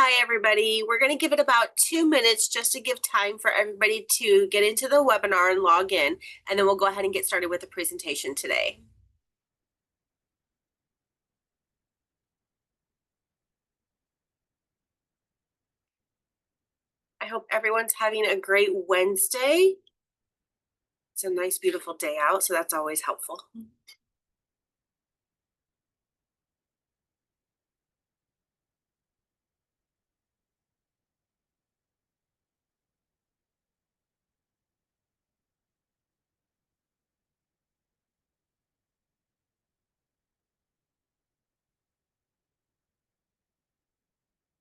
Hi, everybody. We're going to give it about 2 minutes just to give time for everybody to get into the webinar and log in, and then we'll go ahead and get started with the presentation today. I hope everyone's having a great Wednesday. It's a nice, beautiful day out, so that's always helpful.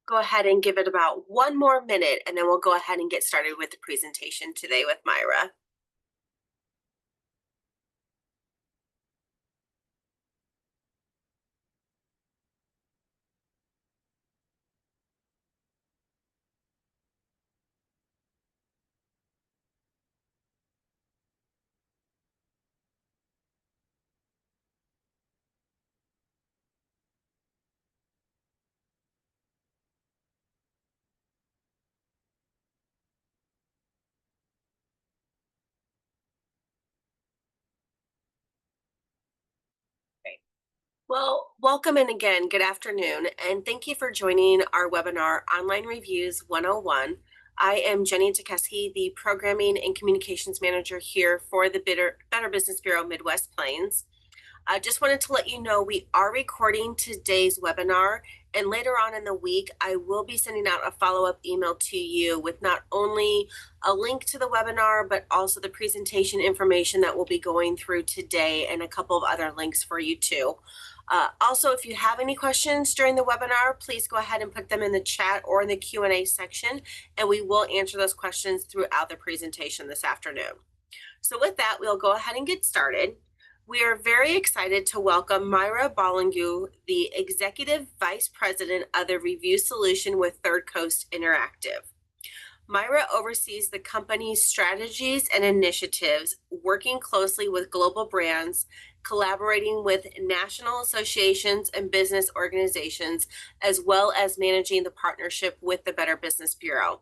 Go ahead and give it about 1 more minute, and then we'll go ahead and get started with the presentation today with Myra. Well, welcome in again. Good afternoon, and thank you for joining our webinar, Online Reviews 101. I am Jenny Tekeski, the Programming and Communications Manager here for the Better Business Bureau Midwest Plains. I just wanted to let you know we are recording today's webinar, and later on in the week, I will be sending out a follow-up email to you with not only a link to the webinar, but also the presentation information that we'll be going through today and a couple of other links for you too. Also, if you have any questions during the webinar, please go ahead and put them in the chat or in the Q&A section, and we will answer those questions throughout the presentation this afternoon. So with that, we'll go ahead and get started. We are very excited to welcome Myra Bollingu, the Executive Vice President of the Review Solution with Third Coast Interactive. Myra oversees the company's strategies and initiatives, working closely with global brands, collaborating with national associations and business organizations, as well as managing the partnership with the Better Business Bureau.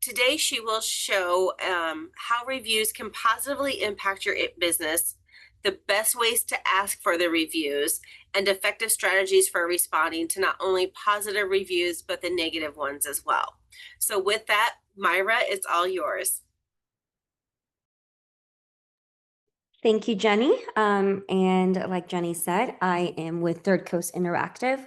Today, she will show how reviews can positively impact your business, the best ways to ask for the reviews, and effective strategies for responding to not only positive reviews, but the negative ones as well. So with that, Myra, it's all yours. Thank you, Jenny. And like Jenny said, I am with Third Coast Interactive,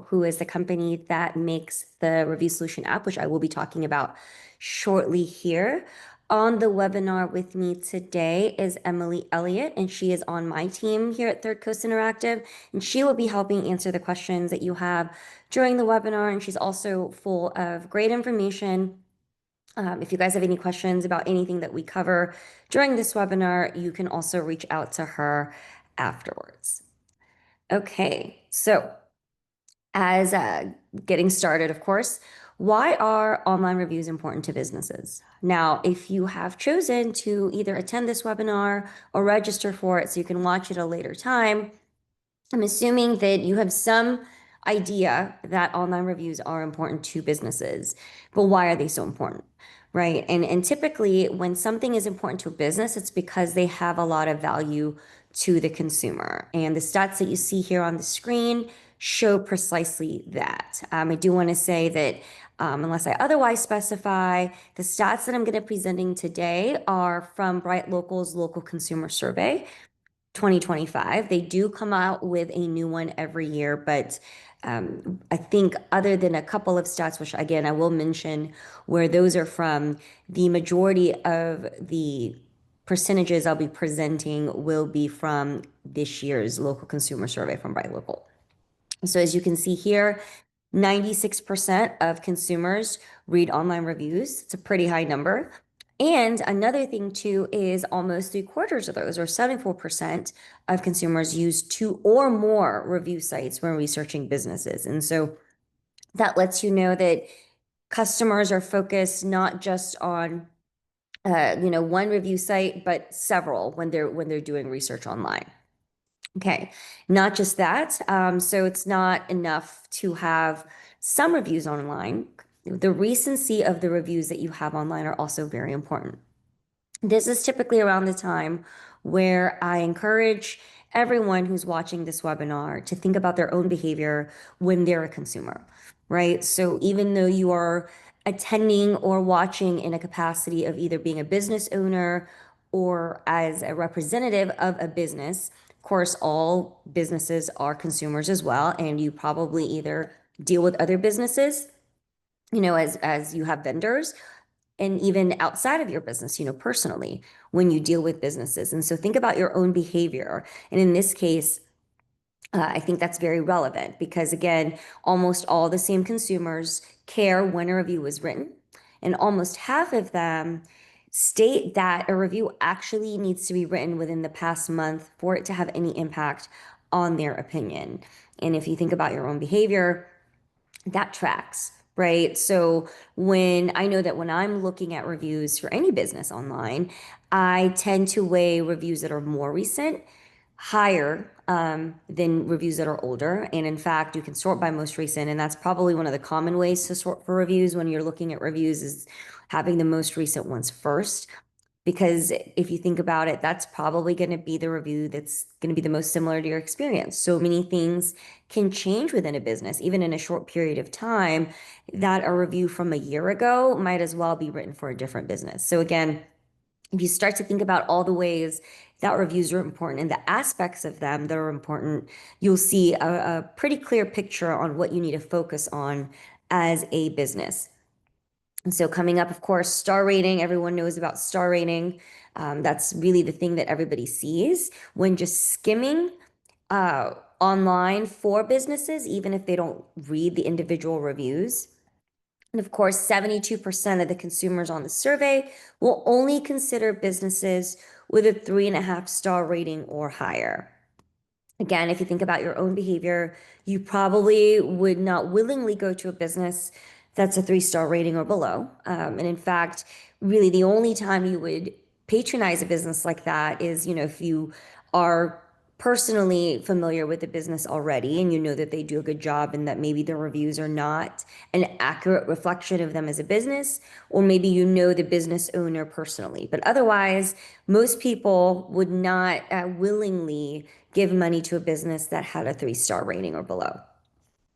who is the company that makes the Review Solution app, which I will be talking about shortly here. On the webinar with me today is Emily Elliott, and she is on my team here at Third Coast Interactive, and she will be helping answer the questions that you have during the webinar, and she's also full of great information. If you guys have any questions about anything that we cover during this webinar, you can also reach out to her afterwards. Okay, so as getting started, of course, why are online reviews important to businesses? Now, if you have chosen to either attend this webinar or register for it so you can watch it at a later time, I'm assuming that you have some idea that online reviews are important to businesses, but why are they so important? Right. And typically when something is important to a business, it's because they have a lot of value to the consumer. And the stats that you see here on the screen show precisely that. I do want to say that unless I otherwise specify, the stats that I'm going to be presenting today are from Bright Local's Local Consumer Survey 2025. They do come out with a new one every year, but I think other than a couple of stats, which again, I will mention where those are from, the majority of the percentages I'll be presenting will be from this year's local consumer survey from Bright Local. So as you can see here, 96% of consumers read online reviews. It's a pretty high number. And another thing too is almost 3/4 of those, or 74% of consumers, use 2 or more review sites when researching businesses. And so that lets you know that customers are focused not just on one review site, but several when they're doing research online. Okay, not just that. So it's not enough to have some reviews online. The recency of the reviews that you have online are also very important. This is typically around the time where I encourage everyone who's watching this webinar to think about their own behavior when they're a consumer, right? So even though you are attending or watching in a capacity of either being a business owner or as a representative of a business, of course, all businesses are consumers as well, and you probably either deal with other businesses, as you have vendors, and even outside of your business, personally, when you deal with businesses. And so think about your own behavior. And in this case, I think that's very relevant because, again, almost all the same consumers care when a review was written, and almost half of them state that a review actually needs to be written within the past month for it to have any impact on their opinion. And if you think about your own behavior, that tracks, right? So when I know that when I'm looking at reviews for any business online, I tend to weigh reviews that are more recent higher than reviews that are older. And in fact, you can sort by most recent, and that's probably one of the common ways to sort for reviews when you're looking at reviews is having the most recent ones first. Because if you think about it, that's probably going to be the review that's going to be the most similar to your experience. So many things can change within a business, even in a short period of time, that a review from a year ago might as well be written for a different business. So again, if you start to think about all the ways that reviews are important and the aspects of them that are important, you'll see a pretty clear picture on what you need to focus on as a business. And so coming up, of course, star rating. Everyone knows about star rating. That's really the thing that everybody sees when just skimming online for businesses, even if they don't read the individual reviews. And of course, 72% of the consumers on the survey will only consider businesses with a 3.5 star rating or higher. Again, if you think about your own behavior, you probably would not willingly go to a business that's a 3 star rating or below. And in fact, really the only time you would patronize a business like that is, if you are personally familiar with the business already and you know that they do a good job and that maybe the reviews are not an accurate reflection of them as a business, or maybe you know the business owner personally. But otherwise, most people would not willingly give money to a business that had a 3 star rating or below.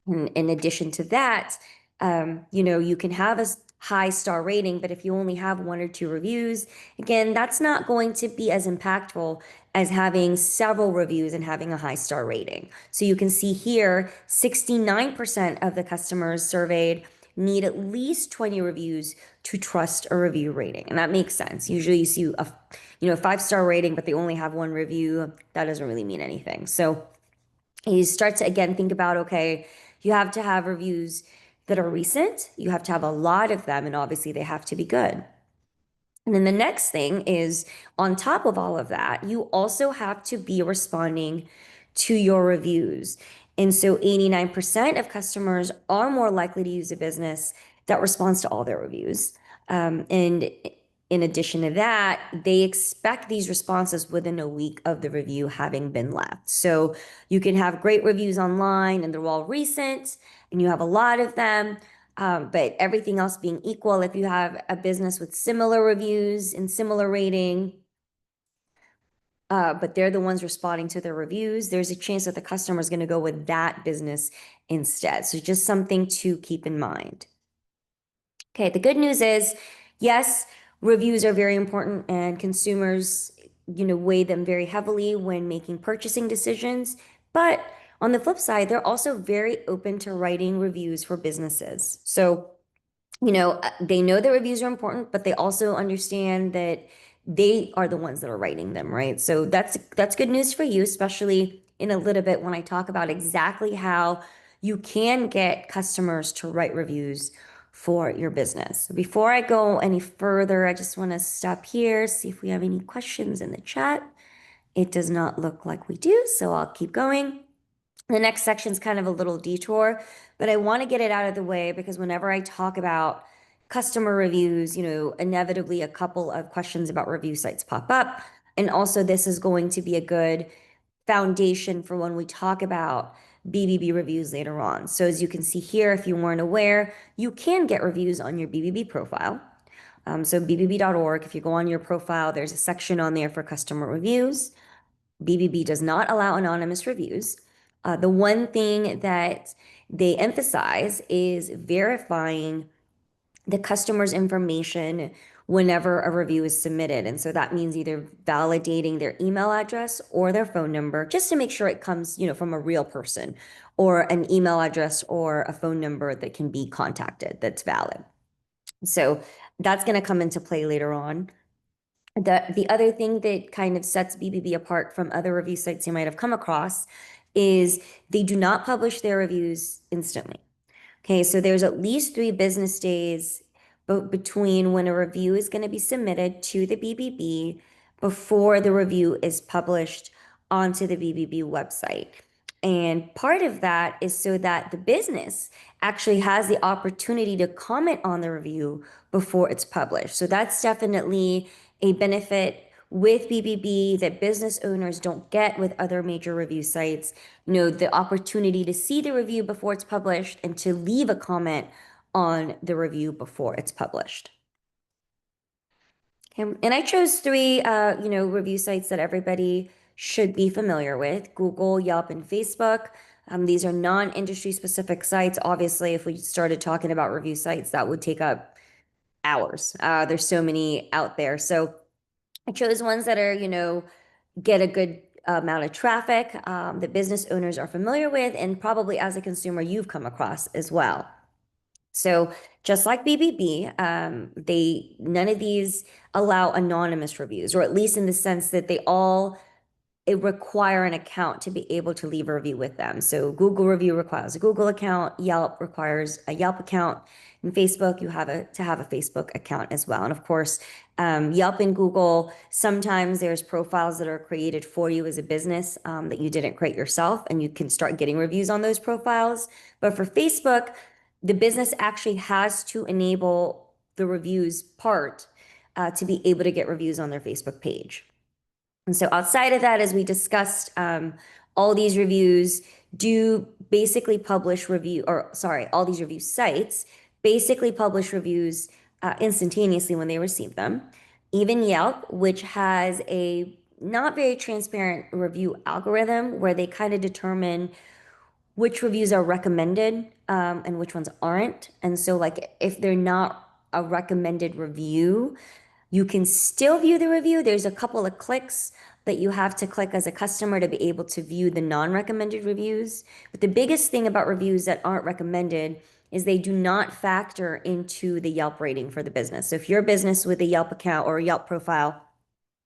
And in addition to that, you can have a high star rating, but if you only have 1 or 2 reviews, again, that's not going to be as impactful as having several reviews and having a high star rating. So you can see here, 69% of the customers surveyed need at least 20 reviews to trust a review rating. And that makes sense. Usually you see a 5 star rating, but they only have 1 review. That doesn't really mean anything. So you start to again think about, okay, you have to have reviews that are recent, you have to have a lot of them, and obviously they have to be good. And then the next thing is, on top of all of that, you also have to be responding to your reviews. And so 89% of customers are more likely to use a business that responds to all their reviews. And in addition to that, they expect these responses within a week of the review having been left. So you can have great reviews online and they're all recent and you have a lot of them. But everything else being equal, if you have a business with similar reviews and similar rating, but they're the ones responding to the reviews, there's a chance that the customer is going to go with that business instead. So just something to keep in mind. Okay, the good news is, yes, reviews are very important and consumers, weigh them very heavily when making purchasing decisions. But on the flip side, they're also very open to writing reviews for businesses. So, they know that reviews are important, but they also understand that they are the ones that are writing them, right? So that's good news for you, especially in a little bit when I talk about exactly how you can get customers to write reviews for your business. Before I go any further, I just want to stop here, see if we have any questions in the chat. It does not look like we do, so I'll keep going. The next section is kind of a little detour, but I want to get it out of the way because whenever I talk about customer reviews, inevitably a couple of questions about review sites pop up. And also this is going to be a good foundation for when we talk about BBB reviews later on. So as you can see here, if you weren't aware, you can get reviews on your BBB profile. So bbb.org, if you go on your profile, there's a section on there for customer reviews. BBB does not allow anonymous reviews. The one thing that they emphasize is verifying the customer's information whenever a review is submitted. And so that means either validating their email address or their phone number, just to make sure it comes, from a real person, or an email address or a phone number that can be contacted that's valid. So that's going to come into play later on. The other thing that kind of sets BBB apart from other review sites you might have come across is they do not publish their reviews instantly. Okay, so there's at least 3 business days between when a review is going to be submitted to the BBB before the review is published onto the BBB website. And part of that is so that the business actually has the opportunity to comment on the review before it's published. So that's definitely a benefit with BBB that business owners don't get with other major review sites. The opportunity to see the review before it's published and to leave a comment on the review before it's published. Okay. And I chose 3, review sites that everybody should be familiar with: Google, Yelp, and Facebook. These are non-industry specific sites. Obviously, if we started talking about review sites, that would take up hours. There's so many out there. So I chose ones that are, get a good amount of traffic, that business owners are familiar with, and probably as a consumer, you've come across as well. So just like BBB, none of these allow anonymous reviews, or at least in the sense that they all require an account to be able to leave a review with them. So Google review requires a Google account, Yelp requires a Yelp account, and Facebook, you have to have a Facebook account as well. And of course, Yelp and Google, sometimes there's profiles that are created for you as a business that you didn't create yourself, and you can start getting reviews on those profiles. But for Facebook, the business actually has to enable the reviews part to be able to get reviews on their Facebook page. And so outside of that, as we discussed, all these reviews do basically publish all these review sites basically publish reviews instantaneously when they receive them. Even Yelp, which has a not very transparent review algorithm where they kind of determine which reviews are recommended and which ones aren't. And so like if they're not a recommended review, you can still view the review. There's a couple of clicks that you have to click as a customer to be able to view the non-recommended reviews. But the biggest thing about reviews that aren't recommended is they do not factor into the Yelp rating for the business. So if you're a business with a Yelp account or a Yelp profile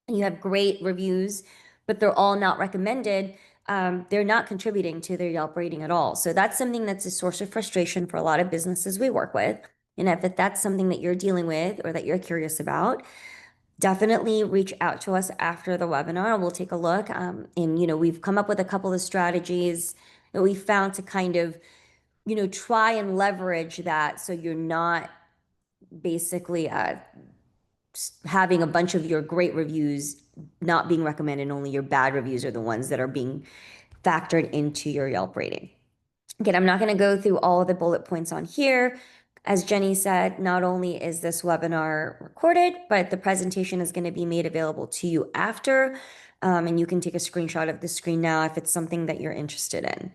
and you have great reviews, but they're all not recommended, they're not contributing to their Yelp rating at all. So that's something that's a source of frustration for a lot of businesses we work with. And if that's something that you're dealing with or that you're curious about, definitely reach out to us after the webinar. We'll take a look. And, we've come up with a couple of strategies that we found to kind of, try and leverage that so you're not basically having a bunch of your great reviews not being recommended, only your bad reviews are the ones that are being factored into your Yelp rating. Again, I'm not going to go through all of the bullet points on here. As Jenny said, not only is this webinar recorded, but the presentation is going to be made available to you after, and you can take a screenshot of the screen now if it's something that you're interested in.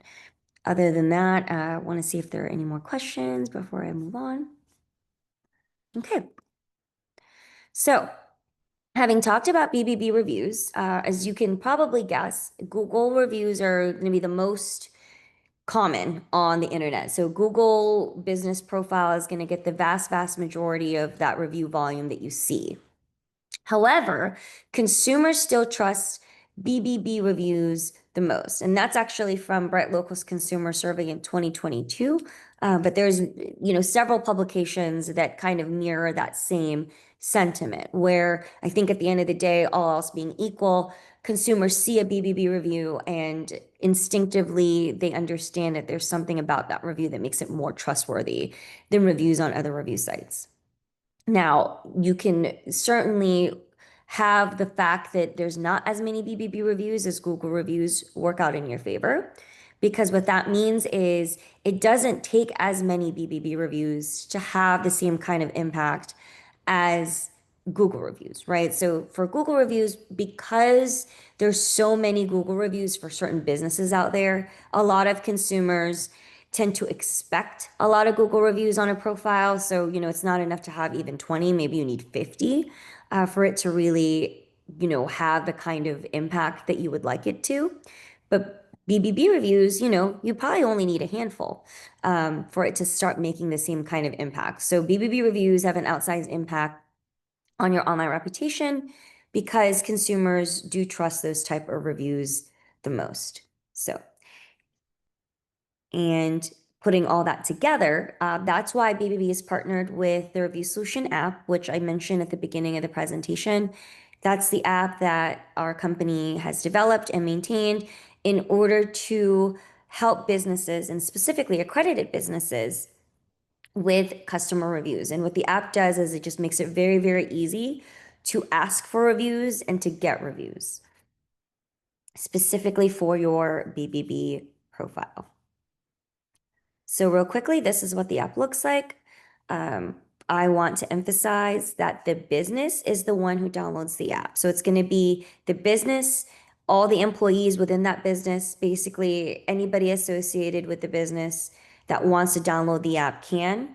Other than that, I want to see if there are any more questions before I move on. Okay. So having talked about BBB reviews, as you can probably guess, Google reviews are going to be the most common on the internet. So Google business profile is going to get the vast majority of that review volume that you see. However, consumers still trust BBB reviews the most. And that's actually from Bright Local's consumer survey in 2022. But there's, several publications that kind of mirror that same sentiment, where I think at the end of the day, all else being equal, consumers see a BBB review and instinctively they understand that there's something about that review that makes it more trustworthy than reviews on other review sites. Now, you can certainly have the fact that there's not as many BBB reviews as Google reviews work out in your favor. Because what that means is it doesn't take as many BBB reviews to have the same kind of impact as Google reviews, right? So for Google reviews, because there's so many Google reviews for certain businesses out there, a lot of consumers tend to expect a lot of Google reviews on a profile. So, it's not enough to have even 20, maybe you need 50 for it to really, have the kind of impact that you would like it to. But BBB reviews, you probably only need a handful for it to start making the same kind of impact. So BBB reviews have an outsized impact on your online reputation because consumers do trust those type of reviews the most. So, and putting all that together, that's why BBB is partnered with the Review Solution app, which I mentioned at the beginning of the presentation. That's the app that our company has developed and maintained in order to help businesses, and specifically accredited businesses, with customer reviews. And what the app does is it just makes it very, very easy to ask for reviews and to get reviews, specifically for your BBB profile. So real quickly, this is what the app looks like. I want to emphasize that the business is the one who downloads the app. So it's going to be the business, all the employees within that business, basically anybody associated with the business that wants to download the app can.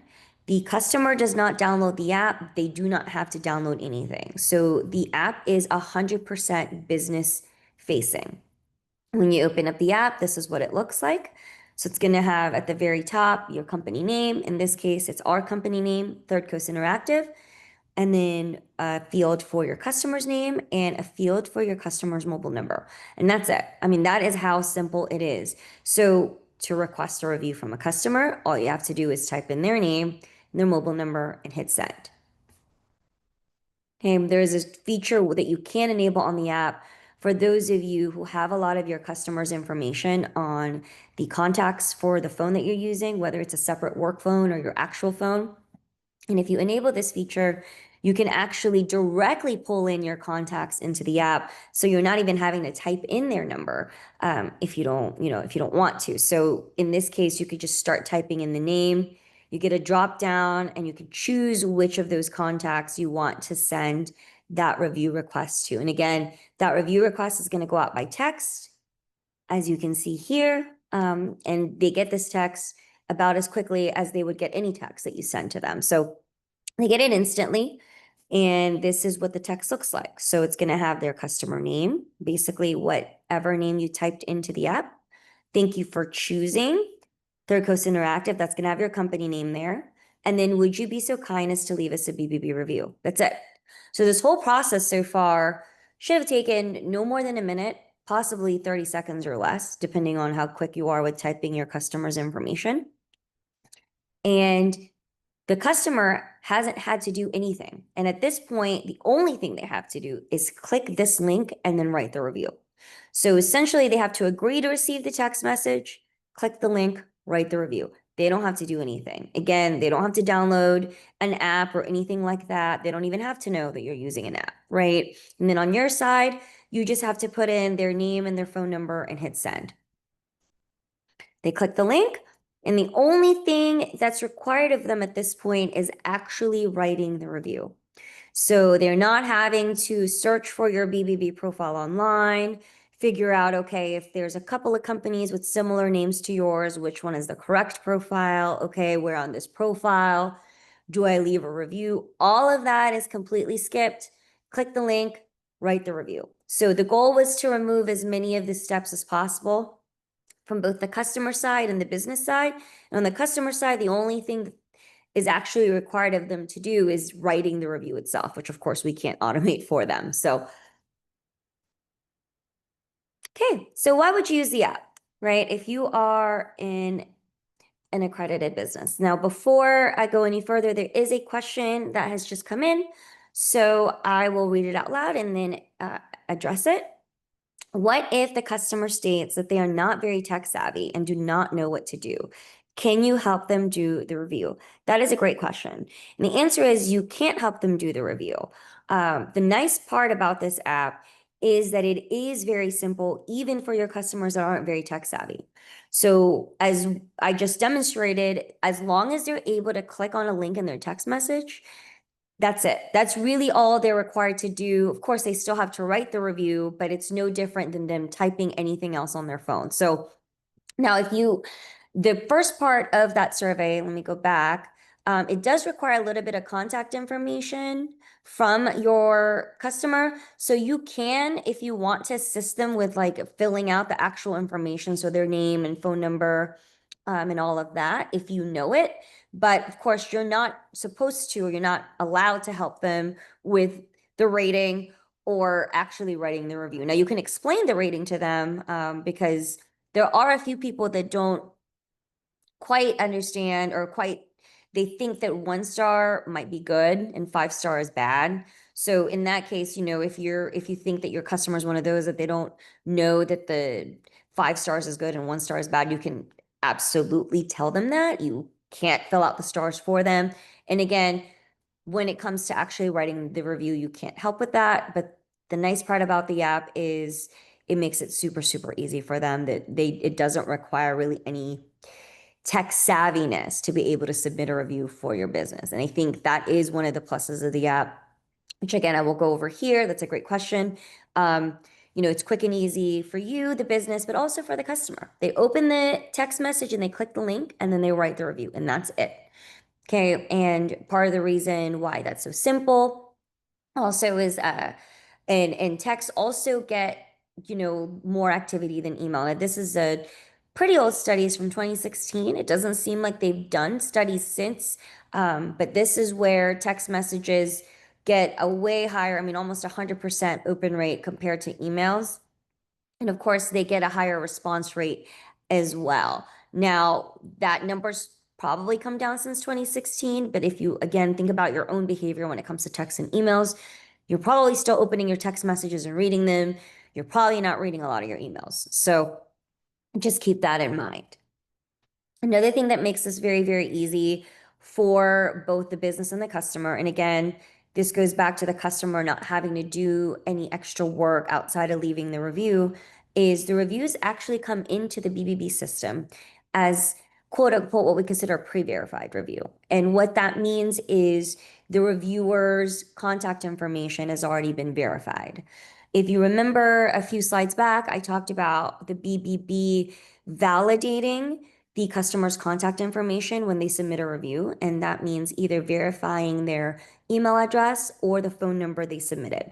The customer does not download the app. They do not have to download anything. So the app is 100% business facing. When you open up the app, this is what it looks like. So it's going to have at the very top your company name. In this case, it's our company name, Third Coast Interactive, and then a field for your customer's name and a field for your customer's mobile number. And that's it. I mean, that is how simple it is. So to request a review from a customer, all you have to do is type in their name, their mobile number, and hit send. Okay, there is a feature that you can enable on the app for those of you who have a lot of your customers' information on the contacts for the phone that you're using, whether it's a separate work phone or your actual phone. And if you enable this feature, you can actually directly pull in your contacts into the app. So you're not even having to type in their number if you don't want to. So in this case, you could just start typing in the name. You get a drop down and you can choose which of those contacts you want to send that review request to. And again, that review request is going to go out by text, as you can see here. And they get this text about as quickly as they would get any text that you send to them. So they get it instantly. And this is what the text looks like. So it's going to have their customer name, basically whatever name you typed into the app. Thank you for choosing Third Coast Interactive. That's going to have your company name there. And then would you be so kind as to leave us a BBB review? That's it. So this whole process so far should have taken no more than a minute, possibly 30 seconds or less, depending on how quick you are with typing your customer's information. And the customer hasn't had to do anything. And at this point, the only thing they have to do is click this link and then write the review. So essentially, they have to agree to receive the text message, click the link, write the review. They don't have to do anything. Again, they don't have to download an app or anything like that. They don't even have to know that you're using an app, right? And then on your side, you just have to put in their name and their phone number and hit send. They click the link, and the only thing that's required of them at this point is actually writing the review. So they're not having to search for your BBB profile online, figure out, okay, if there's a couple of companies with similar names to yours, which one is the correct profile? Okay, we're on this profile. Do I leave a review? All of that is completely skipped. Click the link, write the review. So the goal was to remove as many of the steps as possible from both the customer side and the business side. And on the customer side, the only thing that is actually required of them to do is writing the review itself, which of course we can't automate for them. So, okay, so why would you use the app, right? If you are in an accredited business. Now, before I go any further, there is a question that has just come in. So I will read it out loud and then address it. What if the customer states that they are not very tech savvy and do not know what to do? Can you help them do the review? That is a great question. And the answer is you can't help them do the review. The nice part about this app is that it is very simple, even for your customers that aren't very tech savvy. So as I just demonstrated, as long as they're able to click on a link in their text message, that's it. That's really all they're required to do. Of course, they still have to write the review, but it's no different than them typing anything else on their phone. So now, the first part of that survey, let me go back. It does require a little bit of contact information from your customer. So you can, if you want to assist them with like filling out the actual information, so their name and phone number, and all of that, if you know it. But of course, you're not supposed to, or you're not allowed to help them with the rating or actually writing the review. Now, you can explain the rating to them, because there are a few people that don't quite understand or quite, they think that 1 star might be good and 5 star is bad. So in that case, if you think that your customer is one of those that they don't know that the 5 stars is good and 1 star is bad, you can absolutely tell them that. You can't fill out the stars for them. And again, when it comes to actually writing the review, you can't help with that. But the nice part about the app is it makes it super, super easy for them, that it doesn't require really any tech savviness to be able to submit a review for your business. And I think that is one of the pluses of the app, which again, I will go over here. That's a great question. It's quick and easy for you, the business, but also for the customer. They open the text message and they click the link and then they write the review, and that's it. Okay. And part of the reason why that's so simple also is and texts also get more activity than email. Now, this is a pretty old studies from 2016. It doesn't seem like they've done studies since, but this is where text messages get a way higher, I mean, almost 100% open rate compared to emails. And of course, they get a higher response rate as well. Now, that number's probably come down since 2016, but if you again think about your own behavior when it comes to texts and emails, you're probably still opening your text messages and reading them. You're probably not reading a lot of your emails. So just keep that in mind. Another thing that makes this very, very easy for both the business and the customer, and again, this goes back to the customer not having to do any extra work outside of leaving the review, is the reviews actually come into the BBB system as quote unquote what we consider a pre-verified review. And what that means is the reviewer's contact information has already been verified. If you remember a few slides back, I talked about the BBB validating the customer's contact information when they submit a review, and that means either verifying their email address or the phone number they submitted.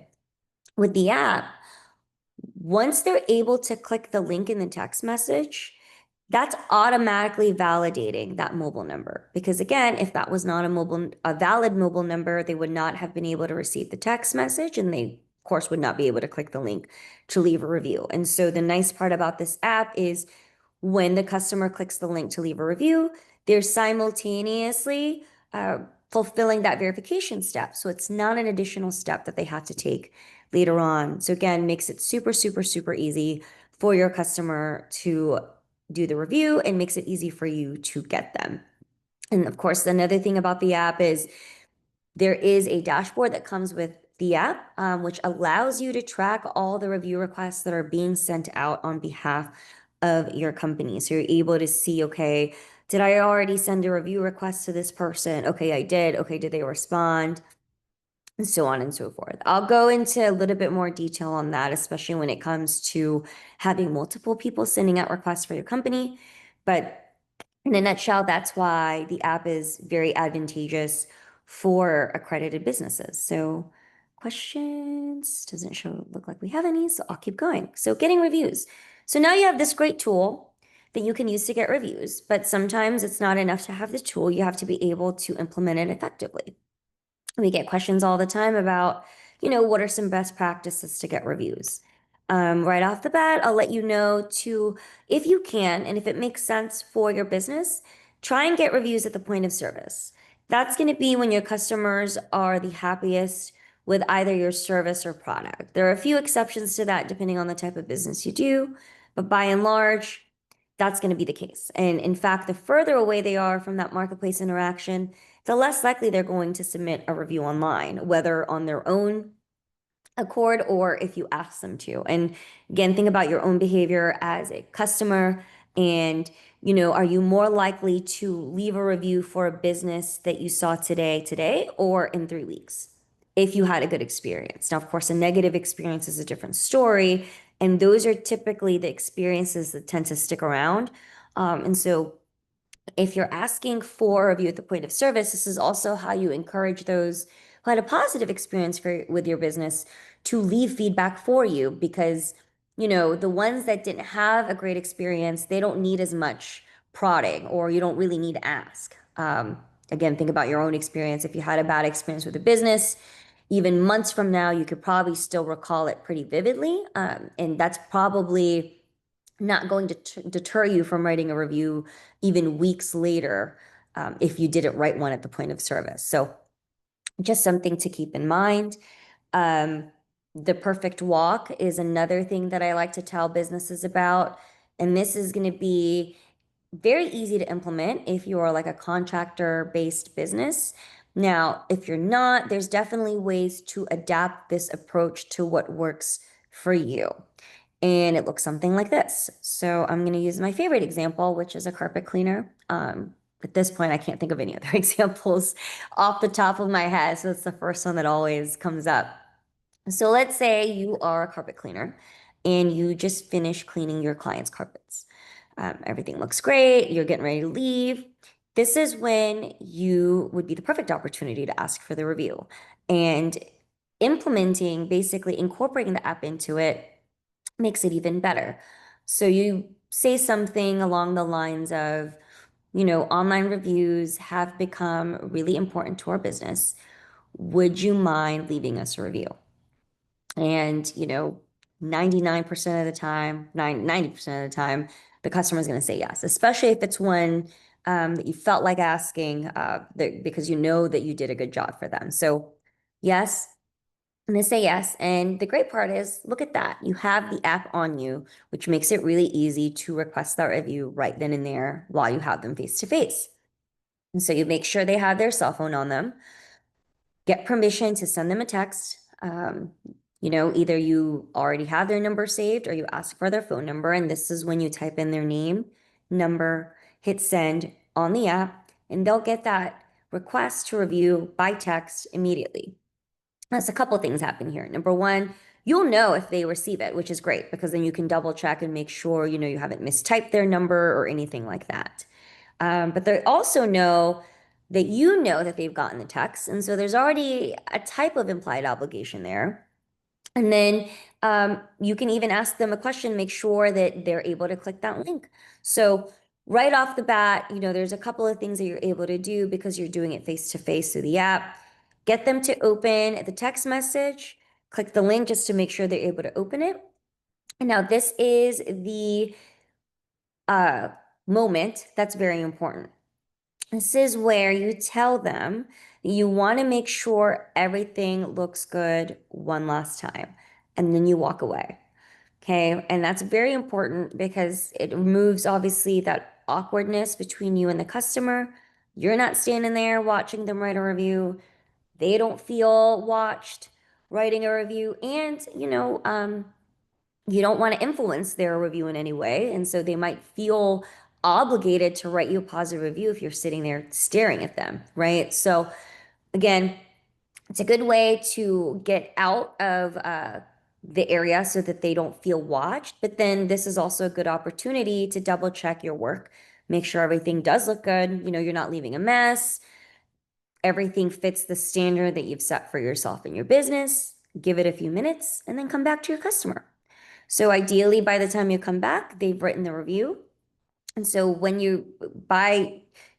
With the app, once they're able to click the link in the text message, that's automatically validating that mobile number. Because again, if that was not a valid mobile number, they would not have been able to receive the text message, and they, of course, would not be able to click the link to leave a review. And so the nice part about this app is when the customer clicks the link to leave a review, they're simultaneously fulfilling that verification step. So it's not an additional step that they have to take later on. So again, makes it super, super, super easy for your customer to do the review and makes it easy for you to get them. And of course, another thing about the app is there is a dashboard that comes with the app, which allows you to track all the review requests that are being sent out on behalf of your company. So you're able to see, okay, did I already send a review request to this person? Okay, I did. Okay, did they respond? And so on and so forth. I'll go into a little bit more detail on that, especially when it comes to having multiple people sending out requests for your company. But in a nutshell, that's why the app is very advantageous for accredited businesses. So questions, doesn't look like we have any, so I'll keep going. So getting reviews. So now you have this great tool that you can use to get reviews, but sometimes it's not enough to have the tool. You have to be able to implement it effectively. We get questions all the time about, what are some best practices to get reviews? Right off the bat, I'll let you know to, if you can, and if it makes sense for your business, try and get reviews at the point of service. That's going to be when your customers are the happiest with either your service or product. There are a few exceptions to that depending on the type of business you do, but by and large, that's going to be the case. And in fact, the further away they are from that marketplace interaction, the less likely they're going to submit a review online, whether on their own accord or if you ask them to. And again, think about your own behavior as a customer and are you more likely to leave a review for a business that you saw today or in 3 weeks if you had a good experience. Now, of course, a negative experience is a different story, and those are typically the experiences that tend to stick around. And so if you're asking for a review at the point of service, this is also how you encourage those who had a positive experience with your business to leave feedback for you, because the ones that didn't have a great experience, they don't need as much prodding, or you don't really need to ask. Again, think about your own experience. If you had a bad experience with a business, even months from now, you could probably still recall it pretty vividly. And that's probably not going to deter you from writing a review even weeks later, if you didn't write one at the point of service. So just something to keep in mind. The perfect walk is another thing that I like to tell businesses about. And this is going to be very easy to implement if you are like a contractor-based business. Now, if you're not, there's definitely ways to adapt this approach to what works for you. And it looks something like this. So I'm going to use my favorite example, which is a carpet cleaner. At this point, I can't think of any other examples off the top of my head. So it's the first one that always comes up. So let's say you are a carpet cleaner and you just finished cleaning your client's carpets. Everything looks great. You're getting ready to leave. This is when you would be the perfect opportunity to ask for the review. And implementing, basically incorporating the app into it, makes it even better. So you say something along the lines of, online reviews have become really important to our business. Would you mind leaving us a review? And, 99% of the time, 90% of the time, the customer is going to say yes, especially if it's one that you felt like asking because you know that you did a good job for them. So yes, and they say yes. And the great part is, look at that. You have the app on you, which makes it really easy to request that review right then and there while you have them face to face. And so you make sure they have their cell phone on them, get permission to send them a text. Either you already have their number saved or you ask for their phone number. And this is when you type in their name, number, hit send on the app, and they'll get that request to review by text immediately. That's a couple things happen here. Number one, you'll know if they receive it, which is great because then you can double check and make sure, you haven't mistyped their number or anything like that. But they also know that you know that they've gotten the text. And so there's already a type of implied obligation there. And then you can even ask them a question, make sure that they're able to click that link. So right off the bat, there's a couple of things that you're able to do because you're doing it face to face through the app. Get them to open the text message, click the link just to make sure they're able to open it. And now this is the moment that's very important. This is where you tell them you want to make sure everything looks good one last time, and then you walk away. Okay. And that's very important because it removes obviously that awkwardness between you and the customer. You're not standing there watching them write a review. They don't feel watched writing a review. And, you don't want to influence their review in any way. And so they might feel obligated to write you a positive review if you're sitting there staring at them, right? So again, it's a good way to get out of the area so that they don't feel watched. But then this is also a good opportunity to double check your work, make sure everything does look good. You're not leaving a mess. Everything fits the standard that you've set for yourself and your business. Give it a few minutes and then come back to your customer. So ideally, by the time you come back, they've written the review. And so when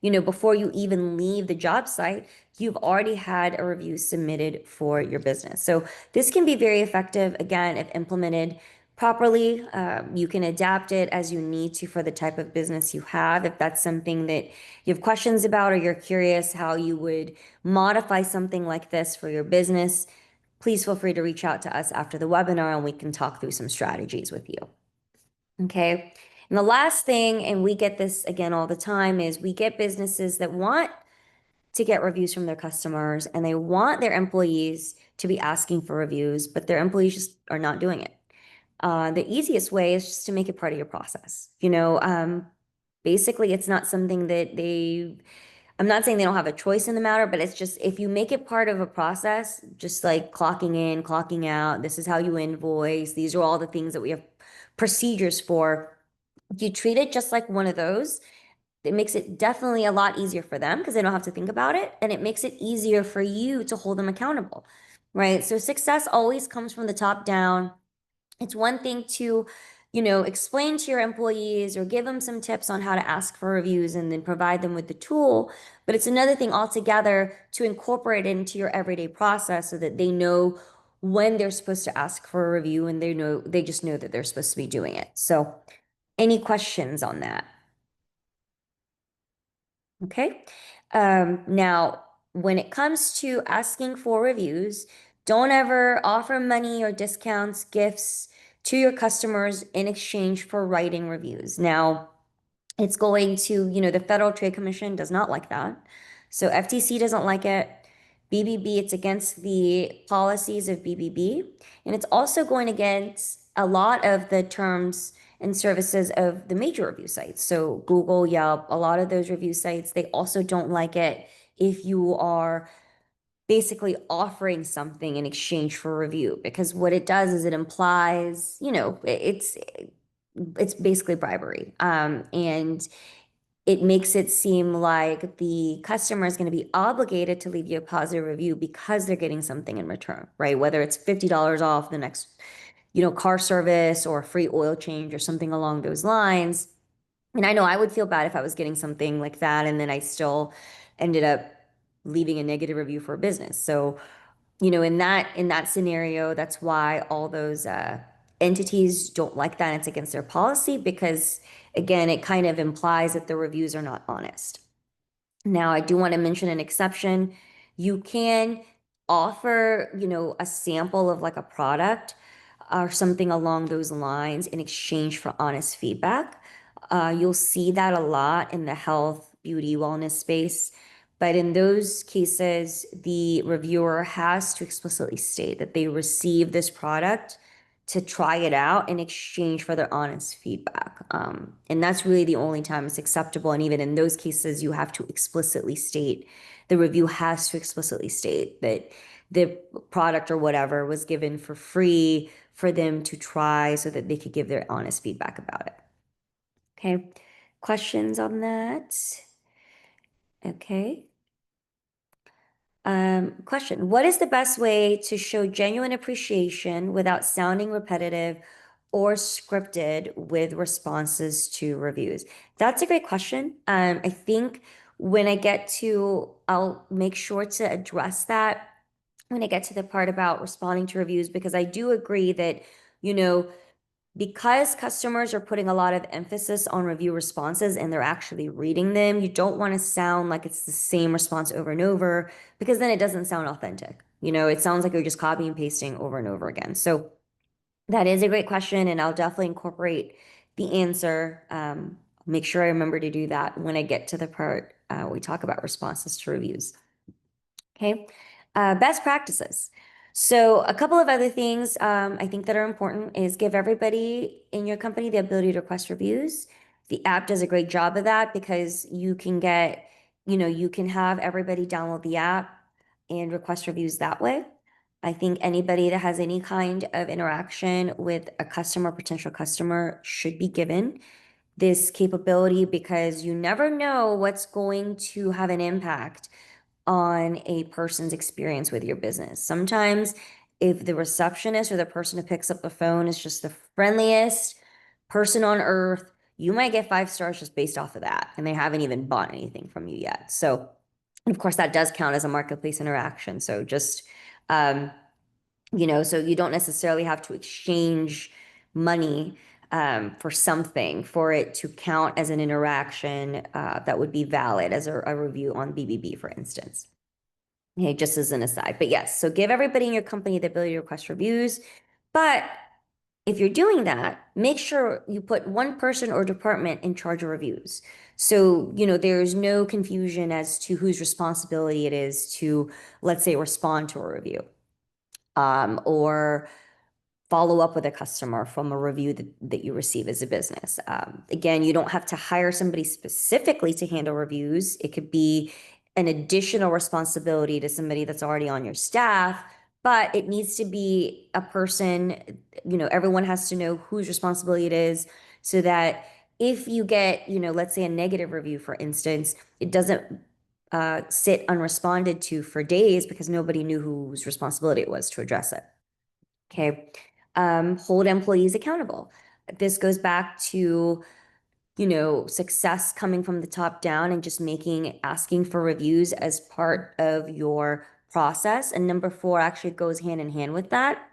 before you even leave the job site, you've already had a review submitted for your business. So this can be very effective, again, if implemented properly. You can adapt it as you need to for the type of business you have. If that's something that you have questions about or you're curious how you would modify something like this for your business, please feel free to reach out to us after the webinar and we can talk through some strategies with you. Okay. And the last thing, and we get this again all the time, is we get businesses that want to get reviews from their customers and they want their employees to be asking for reviews, but their employees just are not doing it. The easiest way is just to make it part of your process. Basically, it's not something that I'm not saying they don't have a choice in the matter, but it's just if you make it part of a process, just like clocking in, clocking out, this is how you invoice, these are all the things that we have procedures for. You treat it just like one of those. It makes it definitely a lot easier for them because they don't have to think about it. And it makes it easier for you to hold them accountable, right? So success always comes from the top down. It's one thing to, explain to your employees or give them some tips on how to ask for reviews and then provide them with the tool. But it's another thing altogether to incorporate it into your everyday process so that they know when they're supposed to ask for a review and they just know that they're supposed to be doing it. So any questions on that? Okay. Now, when it comes to asking for reviews, don't ever offer money or discounts, gifts to your customers in exchange for writing reviews. Now, it's going to, the Federal Trade Commission does not like that. So FTC doesn't like it. BBB, it's against the policies of BBB. And it's also going against a lot of the terms and services of the major review sites. So Google, Yelp, a lot of those review sites, they also don't like it if you are basically offering something in exchange for review, because what it does is it implies, it's basically bribery. And it makes it seem like the customer is going to be obligated to leave you a positive review because they're getting something in return, right? Whether it's $50 off the next, car service or a free oil change or something along those lines. And I know I would feel bad if I was getting something like that and then I still ended up leaving a negative review for a business. So, in that scenario, that's why all those entities don't like that. It's against their policy because, again, it kind of implies that the reviews are not honest. Now, I do want to mention an exception. You can offer, a sample of like a product or something along those lines in exchange for honest feedback. You'll see that a lot in the health, beauty, wellness space. But in those cases, the reviewer has to explicitly state that they received this product to try it out in exchange for their honest feedback. And that's really the only time it's acceptable. And even in those cases, you have to explicitly state, the review has to explicitly state that the product or whatever was given for free for them to try so that they could give their honest feedback about it. Okay, questions on that? Okay. Question. What is the best way to show genuine appreciation without sounding repetitive or scripted with responses to reviews? That's a great question. I think when I get to, I'll make sure to address that when I get to the part about responding to reviews, because I do agree that, because customers are putting a lot of emphasis on review responses and they're actually reading them, you don't want to sound like it's the same response over and over because then it doesn't sound authentic. It sounds like you're just copying and pasting over and over again. So that is a great question, and I'll definitely incorporate the answer. Make sure I remember to do that when I get to the part we talk about responses to reviews. Okay, best practices. So a couple of other things I think that are important is give everybody in your company the ability to request reviews. The app does a great job of that because you can you can have everybody download the app and request reviews that way. I think anybody that has any kind of interaction with a customer, potential customer, should be given this capability because you never know what's going to have an impact on a person's experience with your business. Sometimes if the receptionist or the person who picks up the phone is just the friendliest person on earth, you might get 5 stars just based off of that, and they haven't even bought anything from you yet. So, of course, that does count as a marketplace interaction. So just, so you don't necessarily have to exchange money for something for it to count as an interaction that would be valid as a review on BBB, for instance. Okay, just as an aside. But yes, so give everybody in your company the ability to request reviews, but if you're doing that, make sure you put one person or department in charge of reviews. So, there's no confusion as to whose responsibility it is to, let's say, respond to a review, or follow up with a customer from a review that you receive as a business. Again, you don't have to hire somebody specifically to handle reviews. It could be an additional responsibility to somebody that's already on your staff, but it needs to be a person, everyone has to know whose responsibility it is so that if you get, let's say a negative review, for instance, it doesn't sit unresponded to for days because nobody knew whose responsibility it was to address it. Okay. Hold employees accountable. This goes back to, success coming from the top down and just asking for reviews as part of your process. And number four actually goes hand in hand with that,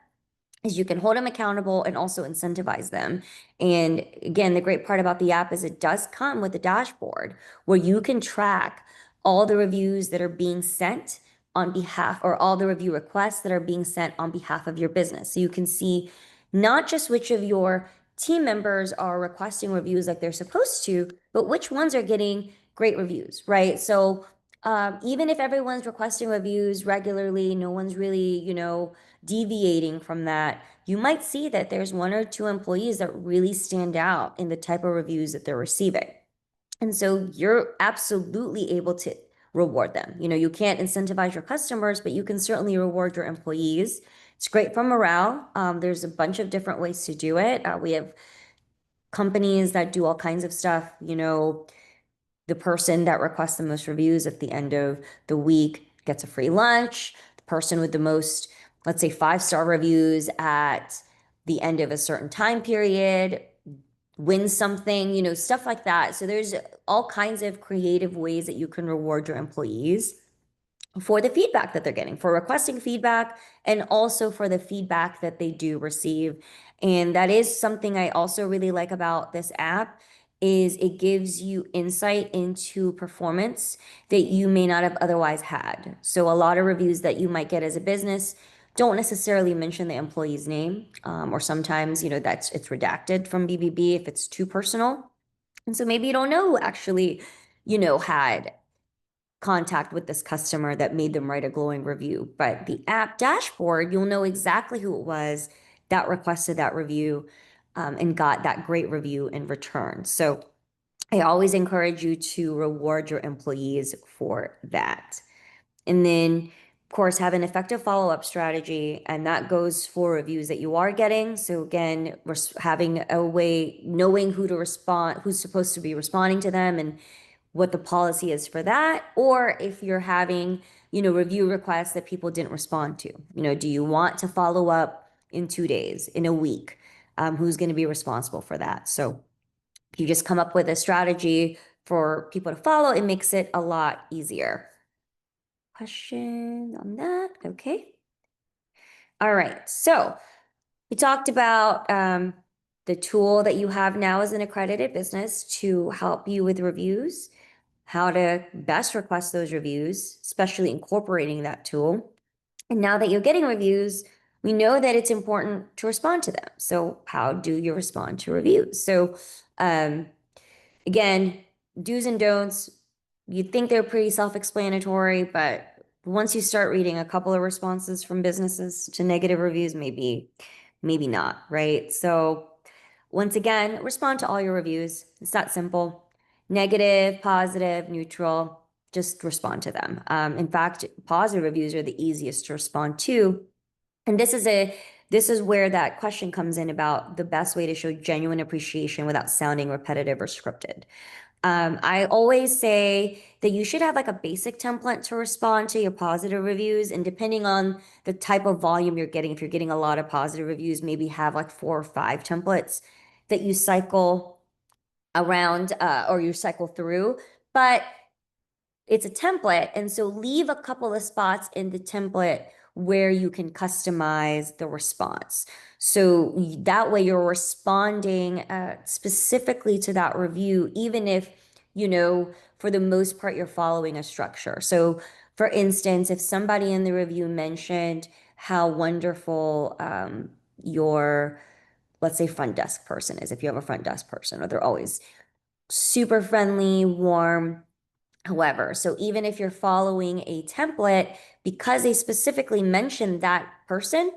is you can hold them accountable and also incentivize them. And again, the great part about the app is it does come with a dashboard where you can track all the reviews that are being sent on behalf, or all the review requests that are being sent on behalf of your business. So you can see not just which of your team members are requesting reviews like they're supposed to, but which ones are getting great reviews, right? So even if everyone's requesting reviews regularly, no one's really, deviating from that, you might see that there's one or two employees that really stand out in the type of reviews that they're receiving. And so you're absolutely able to reward them. You can't incentivize your customers, but you can certainly reward your employees. It's great for morale. There's a bunch of different ways to do it. We have companies that do all kinds of stuff, the person that requests the most reviews at the end of the week gets a free lunch. The person with the most, let's say, 5-star reviews at the end of a certain time period wins something, stuff like that. So there's all kinds of creative ways that you can reward your employees for the feedback that they're getting, for requesting feedback, and also for the feedback that they do receive. And that is something I also really like about this app, is it gives you insight into performance that you may not have otherwise had. So a lot of reviews that you might get as a business don't necessarily mention the employee's name, or sometimes, it's redacted from BBB if it's too personal. And so maybe you don't know who actually, had contact with this customer that made them write a glowing review. But the app dashboard, you'll know exactly who it was that requested that review, and got that great review in return. So I always encourage you to reward your employees for that. And then, of course, have an effective follow-up strategy, and that goes for reviews that you are getting. So again, we're having a way, knowing who to respond, who's supposed to be responding to them, and what the policy is for that. Or if you're having, review requests that people didn't respond to, do you want to follow up in 2 days, in a week? Who's going to be responsible for that? So if you just come up with a strategy for people to follow, it makes it a lot easier. Question on that? Okay. All right. So we talked about the tool that you have now as an accredited business to help you with reviews, how to best request those reviews, especially incorporating that tool. And now that you're getting reviews, we know that it's important to respond to them. So how do you respond to reviews? So again, do's and don'ts, you'd think they're pretty self-explanatory, but once you start reading a couple of responses from businesses to negative reviews, maybe not, right? So once again, respond to all your reviews. It's that simple. Negative, positive, neutral, just respond to them. In fact, positive reviews are the easiest to respond to. And this is where that question comes in about the best way to show genuine appreciation without sounding repetitive or scripted. I always say that you should have like a basic template to respond to your positive reviews, and depending on the type of volume you're getting, if you're getting a lot of positive reviews, maybe have like 4 or 5 templates that you cycle around, or you cycle through. But it's a template, and so leave a couple of spots in the template where you can customize the response. So that way you're responding specifically to that review, even if, for the most part, you're following a structure. So for instance, if somebody in the review mentioned how wonderful your let's say front desk person is, if you have a front desk person, or they're always super friendly, warm, however. So even if you're following a template, because they specifically mentioned that person,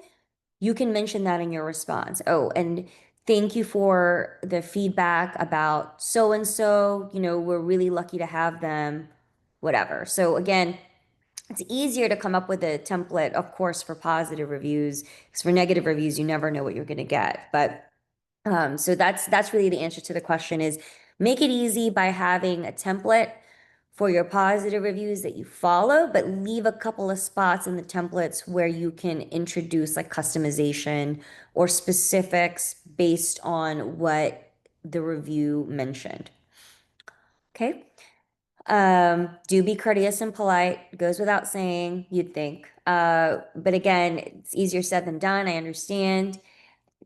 you can mention that in your response. Oh, and thank you for the feedback about so and so. We're really lucky to have them, whatever. So again, it's easier to come up with a template, of course, for positive reviews, because for negative reviews, you never know what you're going to get. But so that's really the answer to the question is make it easy by having a template for your positive reviews that you follow, but leave a couple of spots in the templates where you can introduce like customization or specifics based on what the review mentioned. Okay. Do be courteous and polite. Goes without saying, you'd think. But again, it's easier said than done. I understand.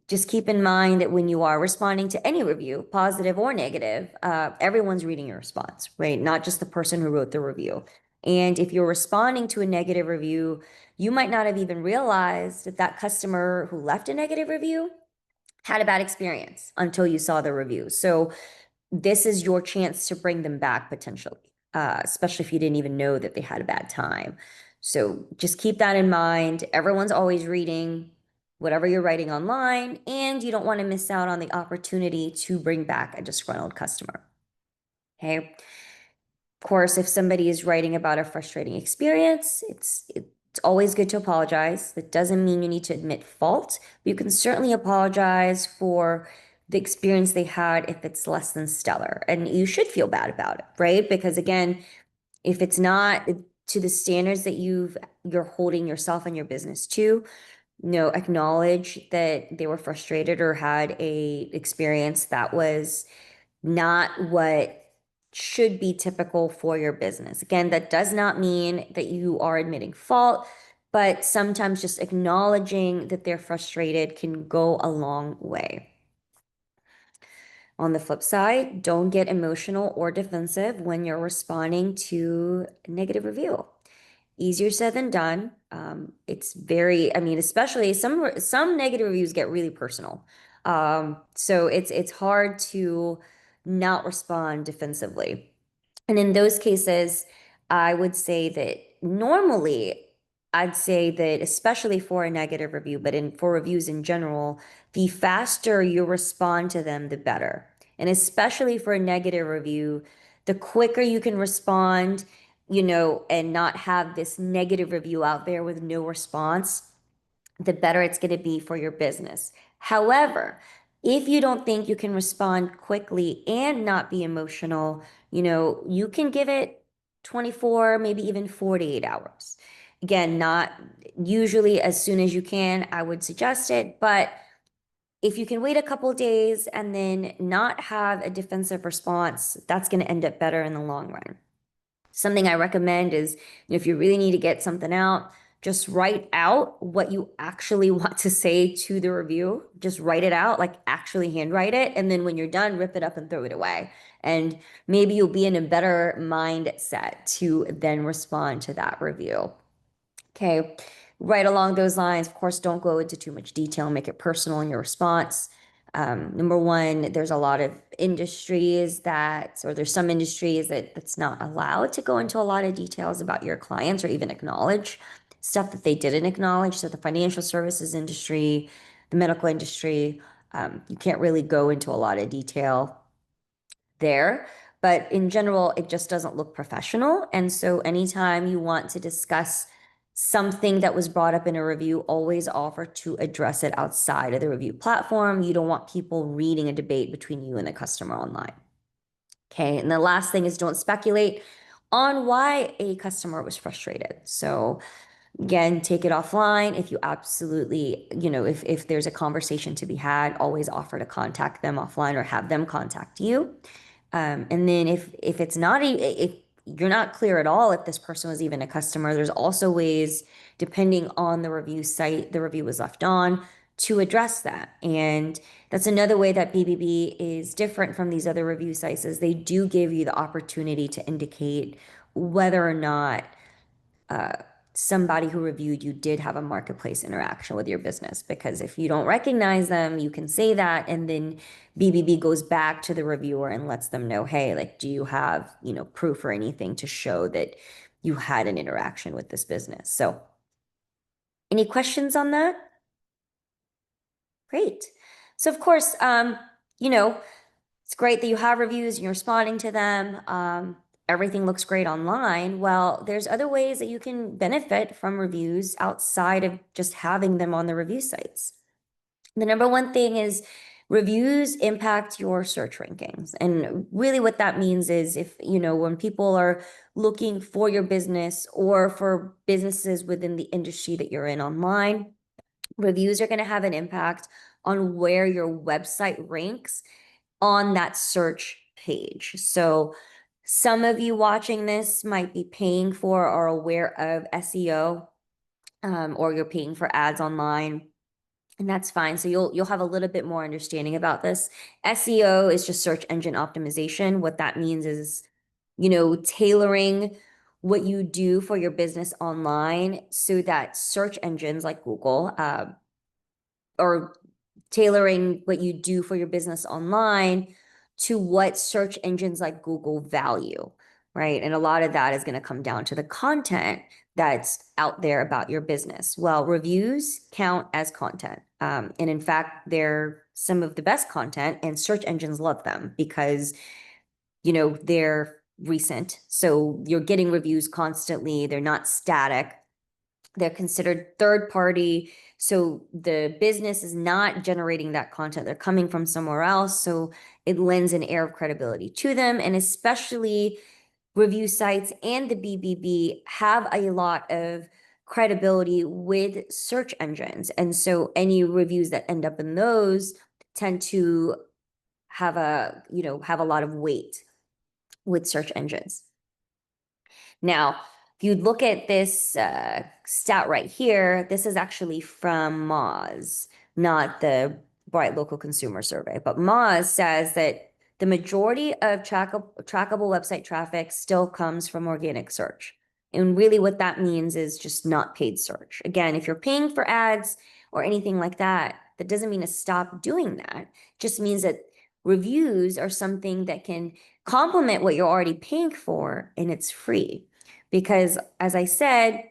Just keep in mind that when you are responding to any review, positive or negative, everyone's reading your response, right? Not just the person who wrote the review. And if you're responding to a negative review, you might not have even realized that that customer who left a negative review had a bad experience until you saw the review. So this is your chance to bring them back potentially, especially if you didn't even know that they had a bad time. So just keep that in mind. Everyone's always reading whatever you're writing online, and you don't want to miss out on the opportunity to bring back a disgruntled customer. Okay. Of course, if somebody is writing about a frustrating experience, it's always good to apologize. That doesn't mean you need to admit fault, but you can certainly apologize for the experience they had if it's less than stellar. And you should feel bad about it, right? Because again, if it's not to the standards that you're holding yourself and your business to, acknowledge that they were frustrated or had a experience that was not what should be typical for your business. Again, that does not mean that you are admitting fault, but sometimes just acknowledging that they're frustrated can go a long way. On the flip side, don't get emotional or defensive when you're responding to a negative review. Easier said than done. It's very, I mean, especially some negative reviews get really personal. So it's hard to not respond defensively. And in those cases, I would say that normally, I'd say that especially for a negative review, but for reviews in general, the faster you respond to them, the better. And especially for a negative review, the quicker you can respond, and not have this negative review out there with no response, the better it's going to be for your business. However, if you don't think you can respond quickly and not be emotional, you can give it 24, maybe even 48 hours. Again, not usually as soon as you can, I would suggest it, but if you can wait a couple days and then not have a defensive response, that's going to end up better in the long run. Something I recommend is if you really need to get something out, just write out what you actually want to say to the review. Just write it out, like actually handwrite it. And then when you're done, rip it up and throw it away. And maybe you'll be in a better mindset to then respond to that review. Okay. Right along those lines, of course, don't go into too much detail, make it personal in your response. Number one, there's a lot of industries or there's some industries that's not allowed to go into a lot of details about your clients or even acknowledge stuff that they didn't acknowledge. So the financial services industry, the medical industry, you can't really go into a lot of detail there. But in general, it just doesn't look professional. And so anytime you want to discuss something that was brought up in a review, always offer to address it outside of the review platform. You don't want people reading a debate between you and the customer online. Okay. And the last thing is don't speculate on why a customer was frustrated. So again, take it offline. If you absolutely, if there's a conversation to be had, always offer to contact them offline or have them contact you. And then if it's not, if you're not clear at all if this person was even a customer, there's also ways, depending on the review site the review was left on, to address that. And that's another way that BBB is different from these other review sites is they do give you the opportunity to indicate whether or not somebody who reviewed you did have a marketplace interaction with your business. Because if you don't recognize them, you can say that, and then BBB goes back to the reviewer and lets them know, hey, like, do you have, proof or anything to show that you had an interaction with this business? So any questions on that? Great. So of course, it's great that you have reviews and you're responding to them. Everything looks great online. Well, there's other ways that you can benefit from reviews outside of just having them on the review sites. The number one thing is reviews impact your search rankings. And really what that means is if, when people are looking for your business or for businesses within the industry that you're in online, reviews are going to have an impact on where your website ranks on that search page. So some of you watching this might be paying for or aware of SEO, or you're paying for ads online, and that's fine. So you'll have a little bit more understanding about this. SEO is just search engine optimization. What that means is, tailoring what you do for your business online so that search engines like Google, or tailoring what you do for your business online to what search engines like Google value, right? And a lot of that is going to come down to the content that's out there about your business. Well, reviews count as content. And in fact, they're some of the best content, and search engines love them because, they're recent. So you're getting reviews constantly. They're not static. They're considered third party. So the business is not generating that content. They're coming from somewhere else. So it lends an air of credibility to them. And especially review sites and the BBB have a lot of credibility with search engines. And so any reviews that end up in those tend to have a lot of weight with search engines. Now, if you look at this stat right here, this is actually from Moz, not the Bright Local Consumer Survey. But Moz says that the majority of trackable website traffic still comes from organic search. And really what that means is just not paid search. Again, if you're paying for ads or anything like that, that doesn't mean to stop doing that. It just means that reviews are something that can complement what you're already paying for, and it's free. Because as I said,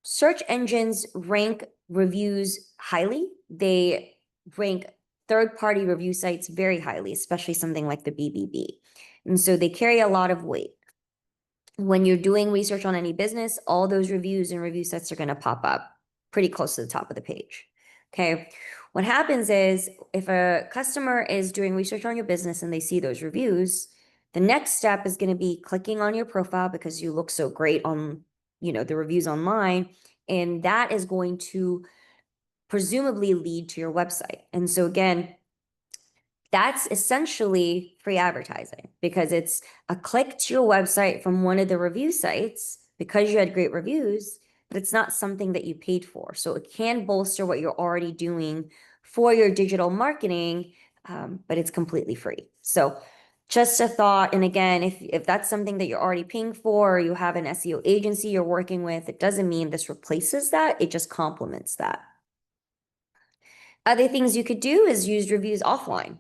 search engines rank reviews highly. They rank third-party review sites very highly, especially something like the BBB. And so they carry a lot of weight. When you're doing research on any business, all those reviews and review sites are going to pop up pretty close to the top of the page. Okay. What happens is if a customer is doing research on your business and they see those reviews, the next step is going to be clicking on your profile because you look so great on, the reviews online. And that is going to presumably lead to your website. And so again, that's essentially free advertising because it's a click to your website from one of the review sites because you had great reviews, but it's not something that you paid for. So it can bolster what you're already doing for your digital marketing, but it's completely free. So just a thought. And again, if that's something that you're already paying for, or you have an SEO agency you're working with, it doesn't mean this replaces that. It just complements that. Other things you could do is use reviews offline,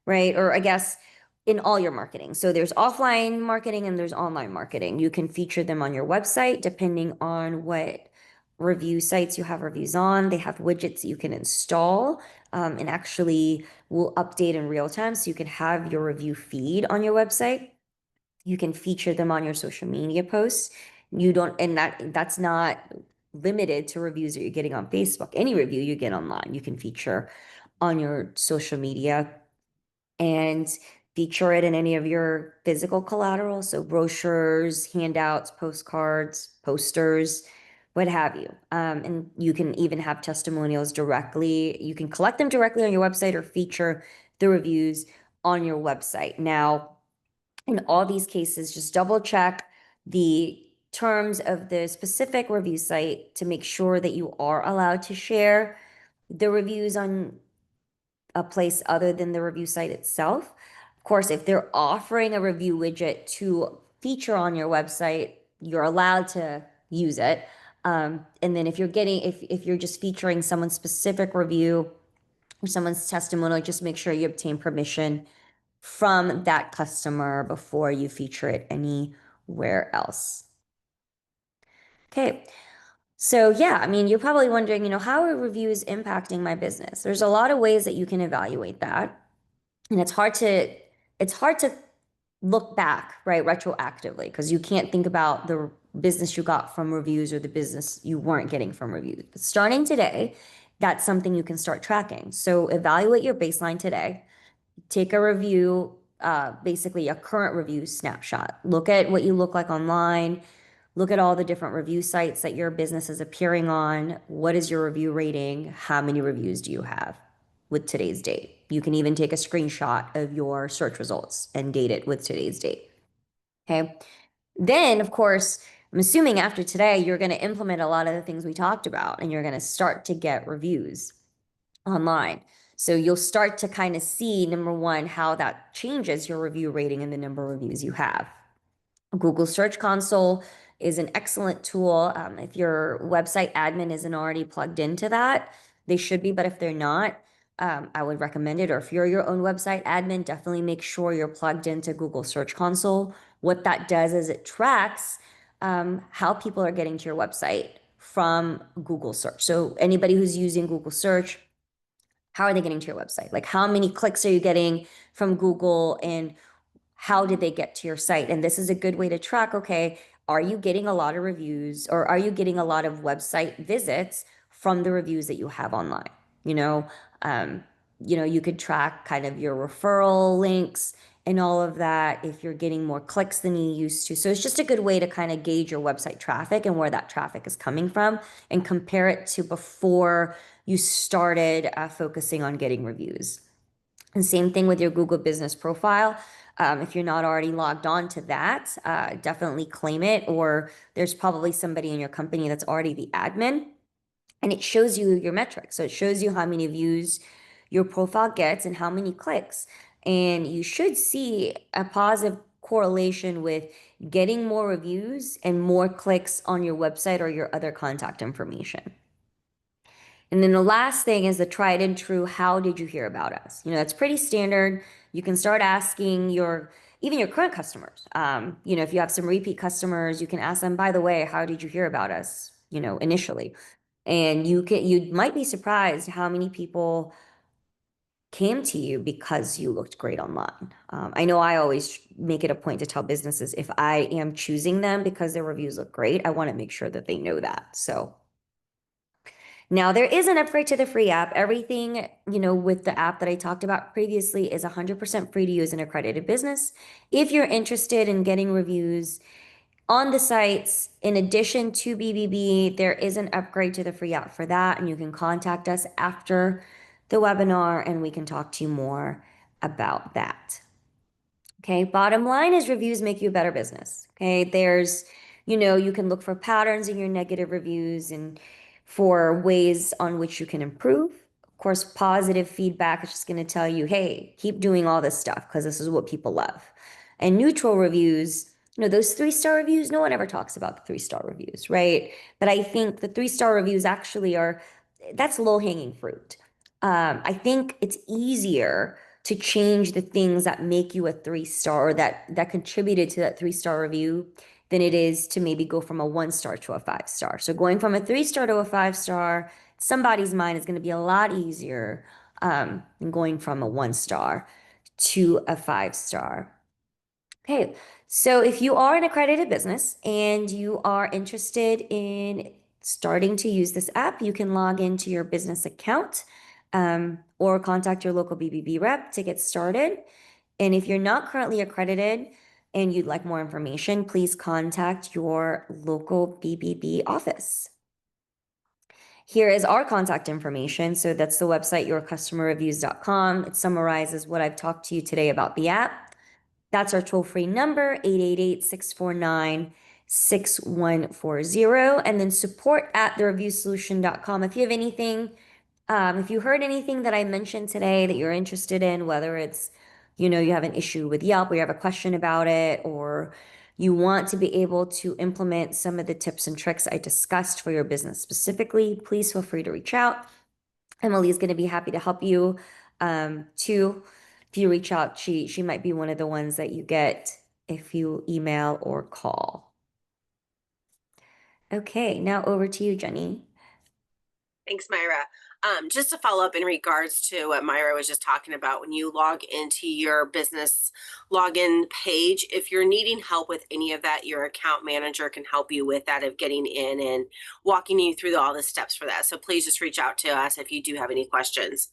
right? Or I guess in all your marketing. So there's offline marketing and there's online marketing. You can feature them on your website depending on what review sites you have reviews on. They have widgets you can install, and actually will update in real time. So you can have your review feed on your website. You can feature them on your social media posts. And that's not limited to reviews that you're getting on Facebook. Any review you get online, you can feature on your social media and feature it in any of your physical collateral. So brochures, handouts, postcards, posters, what have you. And you can even have testimonials directly. You can collect them directly on your website or feature the reviews on your website. Now, in all these cases, just double check the terms of the specific review site to make sure that you are allowed to share the reviews on a place other than the review site itself. Of course, if they're offering a review widget to feature on your website, you're allowed to use it. And then if you're getting, if you're just featuring someone's specific review or someone's testimonial, just make sure you obtain permission from that customer before you feature it anywhere else. Okay. So yeah, I mean, you're probably wondering, how are reviews impacting my business? There's a lot of ways that you can evaluate that. And it's hard to look back, right, retroactively, because you can't think about the business you got from reviews or the business you weren't getting from reviews. But starting today, that's something you can start tracking. So evaluate your baseline today. Take a review, basically a current review snapshot. Look at what you look like online. Look at all the different review sites that your business is appearing on. What is your review rating? How many reviews do you have with today's date? You can even take a screenshot of your search results and date it with today's date. Okay. Then, of course, I'm assuming after today, you're going to implement a lot of the things we talked about and you're going to start to get reviews online. So you'll start to kind of see, number one, how that changes your review rating and the number of reviews you have. Google Search Console is an excellent tool. If your website admin isn't already plugged into that, they should be, but if they're not, I would recommend it. Or if you're your own website admin, definitely make sure you're plugged into Google Search Console. What that does is it tracks how people are getting to your website from Google Search. So anybody who's using Google Search, how are they getting to your website? Like how many clicks are you getting from Google and how did they get to your site? And this is a good way to track, okay, are you getting a lot of reviews or are you getting a lot of website visits from the reviews that you have online? You know, um, you could track kind of your referral links and all of that if you're getting more clicks than you used to. So it's just a good way to kind of gauge your website traffic and where that traffic is coming from and compare it to before you started focusing on getting reviews. And same thing with your Google business profile. If you're not already logged on to that, definitely claim it, or there's probably somebody in your company that's already the admin, and it shows you your metrics. So it shows you how many views your profile gets and how many clicks. And you should see a positive correlation with getting more reviews and more clicks on your website or your other contact information. And then the last thing is the tried and true, how did you hear about us? That's pretty standard. You can start asking even your current customers. If you have some repeat customers, you can ask them, by the way, how did you hear about us, initially? And you might be surprised how many people came to you because you looked great online. I know I always make it a point to tell businesses if I am choosing them because their reviews look great, I want to make sure that they know that. So now there is an upgrade to the free app. Everything, with the app that I talked about previously is 100% free to use in accredited business. If you're interested in getting reviews on the sites, in addition to BBB, there is an upgrade to the free app for that, and you can contact us after the webinar and we can talk to you more about that. Okay, bottom line is reviews make you a better business. Okay, you can look for patterns in your negative reviews and for ways on which you can improve. Of course, positive feedback is just going to tell you, hey, keep doing all this stuff because this is what people love. And neutral reviews, those 3-star reviews, no one ever talks about the 3-star reviews, right? But I think the 3-star reviews actually that's low-hanging fruit. I think it's easier to change the things that make you a 3-star or that contributed to that 3-star review than it is to maybe go from a 1-star to a 5-star. So going from a 3-star to a 5-star, somebody's mind is going to be a lot easier than going from a 1-star to a 5-star. Okay, so if you are an accredited business and you are interested in starting to use this app, you can log into your business account or contact your local BBB rep to get started. And if you're not currently accredited and you'd like more information, please contact your local BBB office. Here is our contact information. So that's the website, yourcustomerreviews.com. It summarizes what I've talked to you today about the app. That's our toll-free number, 888-649-6140, and then support@thereviewsolution.com. If you have anything, if you heard anything that I mentioned today that you're interested in, whether it's, you have an issue with Yelp or you have a question about it, or you want to be able to implement some of the tips and tricks I discussed for your business specifically, please feel free to reach out. Emily is going to be happy to help you too. If you reach out, she might be one of the ones that you get if you email or call. Okay, now over to you, Jenny. Thanks, Myra. Just to follow up in regards to what Myra was just talking about, when you log into your business login page, if you're needing help with any of that, your account manager can help you with that, of getting in and walking you through all the steps for that. So please just reach out to us if you do have any questions.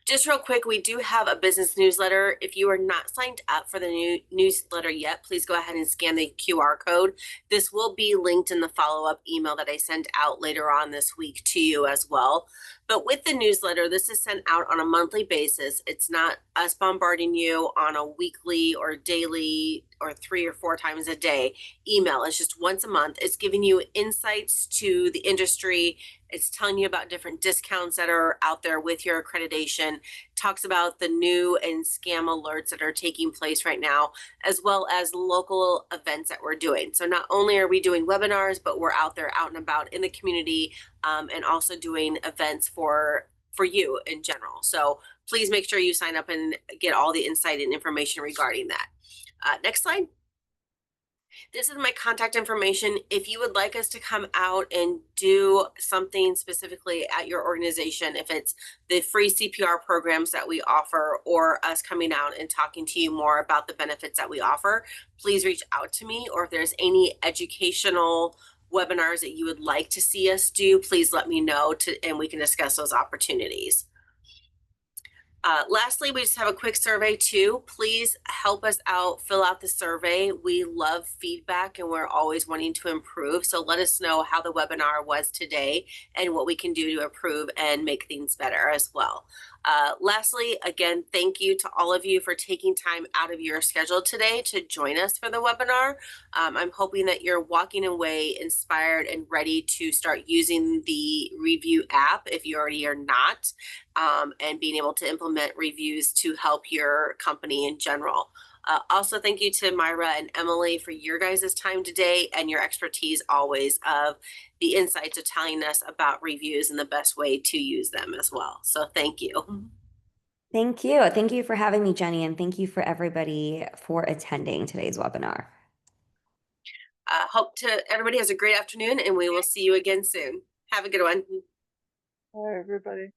Just real quick, we do have a business newsletter. If you are not signed up for the new newsletter yet, please go ahead and scan the QR code. This will be linked in the follow-up email that I send out later on this week to you as well. But with the newsletter, this is sent out on a monthly basis. It's not us bombarding you on a weekly or daily or 3 or 4 times a day email. It's just once a month. It's giving you insights to the industry. It's telling you about different discounts that are out there with your accreditation, talks about the new and scam alerts that are taking place right now, as well as local events that we're doing. So not only are we doing webinars, but we're out there out and about in the community, and also doing events for you in general. So please make sure you sign up and get all the insight and information regarding that. Next slide. This is my contact information. If you would like us to come out and do something specifically at your organization, if it's the free CPR programs that we offer or us coming out and talking to you more about the benefits that we offer, please reach out to me. Or if there's any educational webinars that you would like to see us do, please let me know and we can discuss those opportunities. Lastly, we just have a quick survey too. Please help us out, fill out the survey. We love feedback and we're always wanting to improve. So let us know how the webinar was today and what we can do to improve and make things better as well. Lastly, again, thank you to all of you for taking time out of your schedule today to join us for the webinar. I'm hoping that you're walking away inspired and ready to start using the review app if you already are not, and being able to implement reviews to help your company in general. Also, thank you to Myra and Emily for your guys' time today and your expertise always of the insights of telling us about reviews and the best way to use them as well. So thank you. Thank you. Thank you for having me, Jenny, and thank you for everybody for attending today's webinar. Hope everybody has a great afternoon and we will see you again soon. Have a good one. Bye, everybody.